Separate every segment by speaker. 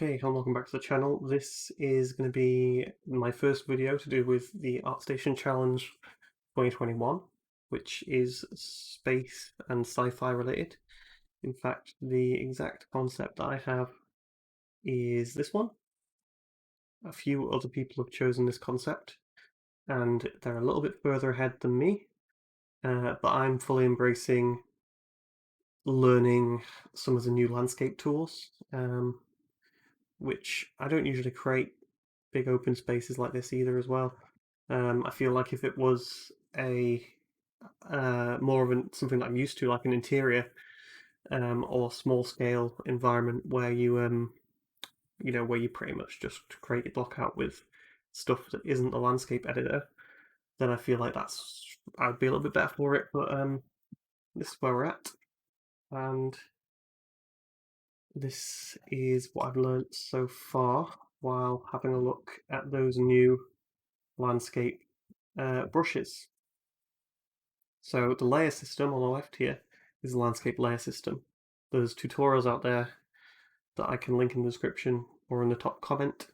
Speaker 1: Okay, hello, welcome back to the channel. This is going to be my first video to do with the Artstation Challenge 2021, which is space and sci-fi related. In fact, the exact concept I have is this one. A few other people have chosen this concept, and they're a little bit further ahead than me, but I'm fully embracing learning some of the new landscape tools. Which I don't usually create big open spaces like this either as well. I feel like if it was a more of something that I'm used to, like an interior or small scale environment where where you pretty much just create your block out with stuff that isn't the landscape editor, then I feel like I'd be a little bit better for it. But this is where we're at, and this is what I've learnt so far while having a look at those new landscape brushes. So the layer system on the left here is the landscape layer system. There's tutorials out there that I can link in the description or in the top comment,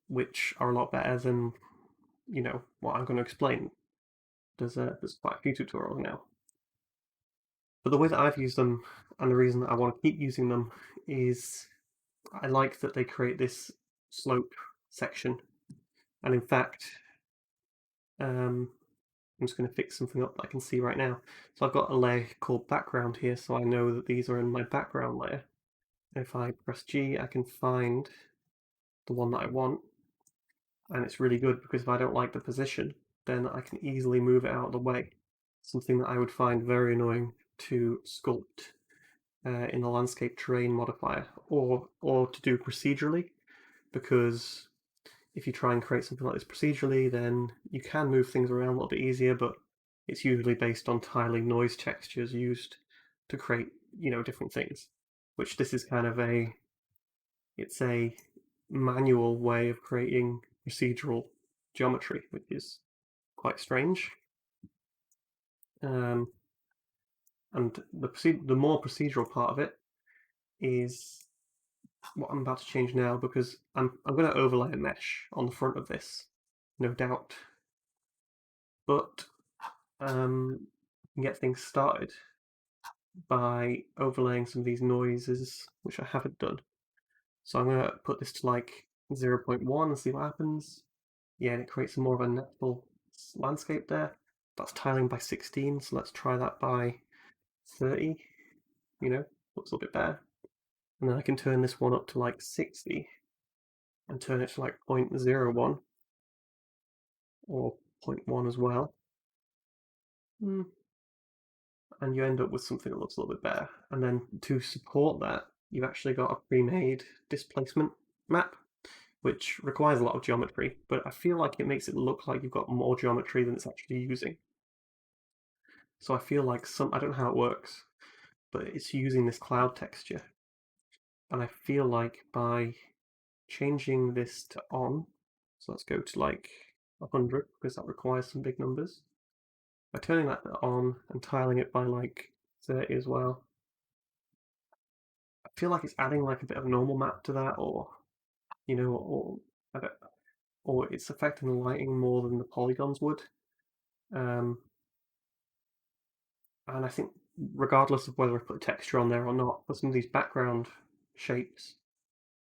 Speaker 1: which are a lot better than what I'm going to explain. There's quite a few tutorials now. But the way that I've used them, and the reason that I want to keep using them, is I like that they create this slope section. And in fact, I'm just going to fix something up that I can see right now. So I've got a layer called background here, so I know that these are in my background layer. If I press G, I can find the one that I want, and it's really good because if I don't like the position, then I can easily move it out of the way. Something that I would find very annoying to sculpt in the landscape terrain modifier, or to do procedurally, because if you try and create something like this procedurally, then you can move things around a little bit easier, but it's usually based on tiling noise textures used to create, different things. Which this is kind of it's a manual way of creating procedural geometry, which is quite strange. And the more procedural part of it is what I'm about to change now, because I'm going to overlay a mesh on the front of this, no doubt. But you can get things started by overlaying some of these noises, which I haven't done. So I'm going to put this to like 0.1 and see what happens. Yeah, and it creates more of a natural landscape there. That's tiling by 16, so let's try that by 30. Looks a little bit better. And then I can turn this one up to like 60 and turn it to like 0.01 or 0.1 as well. And you end up with something that looks a little bit better. And then to support that, you've actually got a pre-made displacement map, which requires a lot of geometry, but I feel like it makes it look like you've got more geometry than it's actually using. So I feel like I don't know how it works, but it's using this cloud texture. And I feel like by changing this to on, so let's go to like 100, because that requires some big numbers. By turning that on and tiling it by like 30 as well, I feel like it's adding like a bit of normal map to that, or I don't, or it's affecting the lighting more than the polygons would. And I think regardless of whether I put texture on there or not, for some of these background shapes,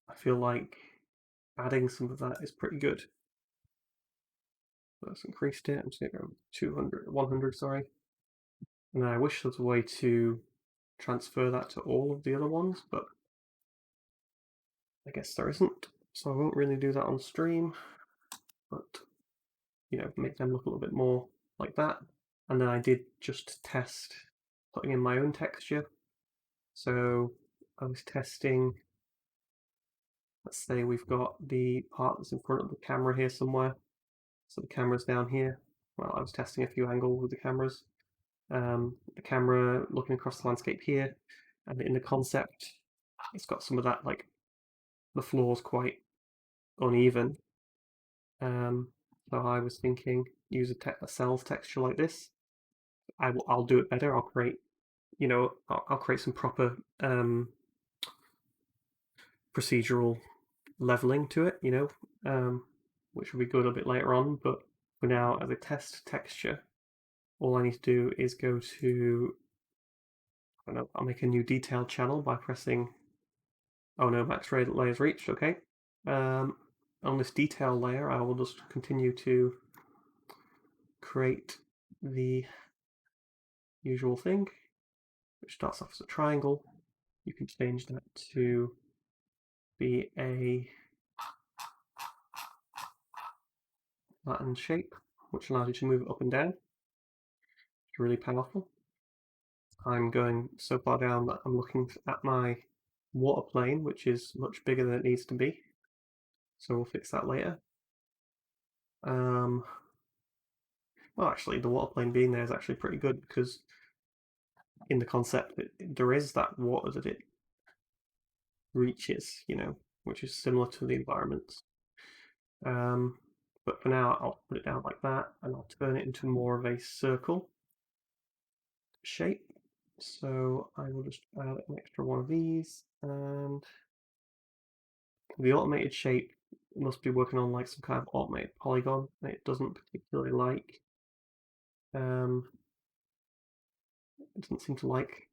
Speaker 1: I feel like adding some of that is pretty good. Let's increased it. I'm just going to go 200, 100, sorry. And I wish there was a way to transfer that to all of the other ones, but I guess there isn't. So I won't really do that on stream, but make them look a little bit more like that. And then I did just test putting in my own texture. So I was testing, let's say we've got the part that's in front of the camera here somewhere. So the camera's down here. Well, I was testing a few angles with the cameras. The camera looking across the landscape here, and in the concept, it's got some of that, like the floor's quite uneven. So I was thinking, use a cells texture like this. I'll do it better. I'll create, I'll create some proper procedural leveling to it, which will be good a bit later on. But for now, as a test texture, all I need to do is go to, I don't know, I'll make a new detail channel by pressing, oh no, max layers reached, okay. On this detail layer, I will just continue to create the usual thing, which starts off as a triangle. You can change that to be a flattened shape, which allows you to move it up and down. It's really powerful. I'm going so far down that I'm looking at my water plane, which is much bigger than it needs to be. So we'll fix that later. Well, actually, the water plane being there is actually pretty good because in the concept, there is that water that it reaches, which is similar to the environment. But for now, I'll put it down like that, and I'll turn it into more of a circle shape. So I will just add an extra one of these, and the automated shape must be working on like some kind of automated polygon that it doesn't particularly like. It doesn't seem to like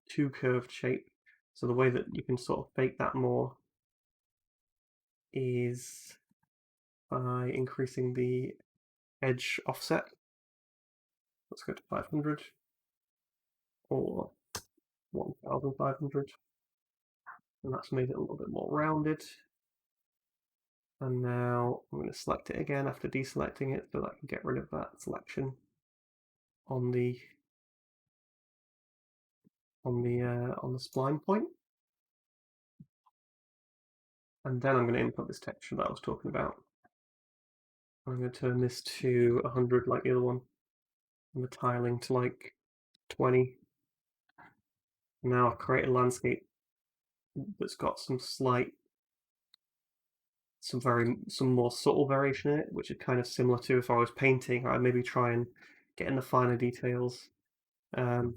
Speaker 1: too curved shape. So the way that you can sort of fake that more is by increasing the edge offset. Let's go to 500 or 1500, and that's made it a little bit more rounded. And now I'm going to select it again after deselecting it so that I can get rid of that selection on the spline point. And then I'm going to input this texture that I was talking about. I'm going to turn this to 100 like the other one, and the tiling to like 20. Now I've created a landscape that's got some more subtle variation in it, which is kind of similar to if I was painting. I'd maybe try and get in the finer details. My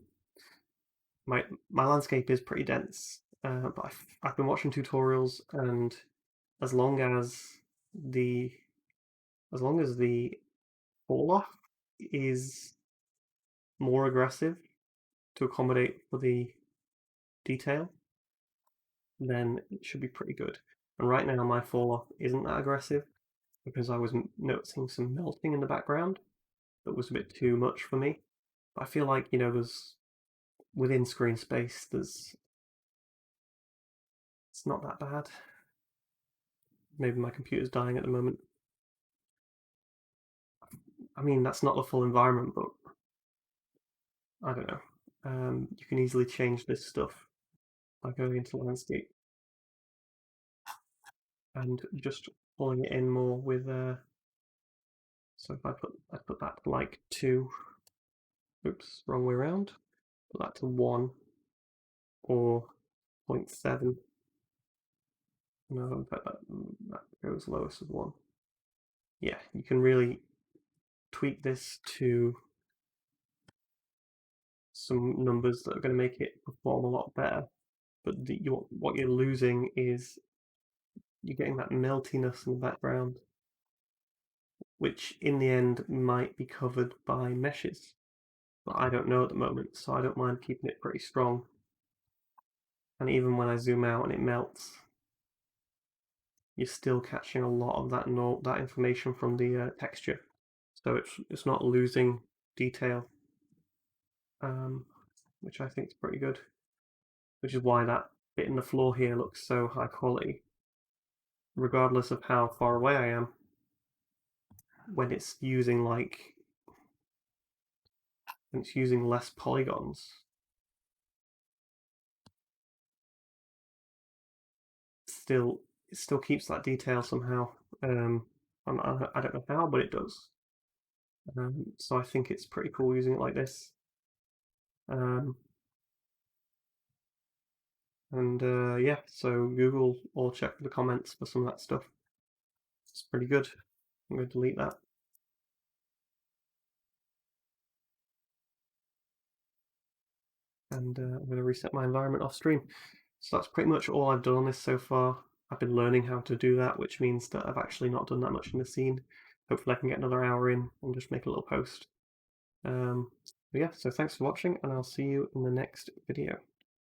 Speaker 1: landscape is pretty dense, but I've been watching tutorials, and as long as the fall off is more aggressive to accommodate for the detail, then it should be pretty good. And right now my fall off isn't that aggressive because I was noticing some melting in the background that was a bit too much for me. But I feel like, there's within screen space, it's not that bad. Maybe my computer's dying at the moment. I mean, that's not the full environment, but I don't know. You can easily change this stuff by going into landscape and just pulling it in more with so if I put that to like 2, oops, wrong way around, put that to 1 or 0.7. No, in fact that goes lowest as 1. Yeah, you can really tweak this to some numbers that are going to make it perform a lot better. But what you're losing is you're getting that meltiness in the background, which in the end might be covered by meshes. But I don't know at the moment, so I don't mind keeping it pretty strong. And even when I zoom out and it melts, you're still catching a lot of that information from the texture. So it's not losing detail, which I think is pretty good. Which is why that bit in the floor here looks so high quality, regardless of how far away I am. When it's using less polygons, it still keeps that detail somehow. I don't know how, but it does. So I think it's pretty cool using it like this. Yeah, so Google or check the comments for some of that stuff. It's pretty good. I'm going to delete that. And I'm going to reset my environment off stream. So that's pretty much all I've done on this so far. I've been learning how to do that, which means that I've actually not done that much in the scene. Hopefully I can get another hour in and just make a little post. But yeah, so thanks for watching, and I'll see you in the next video.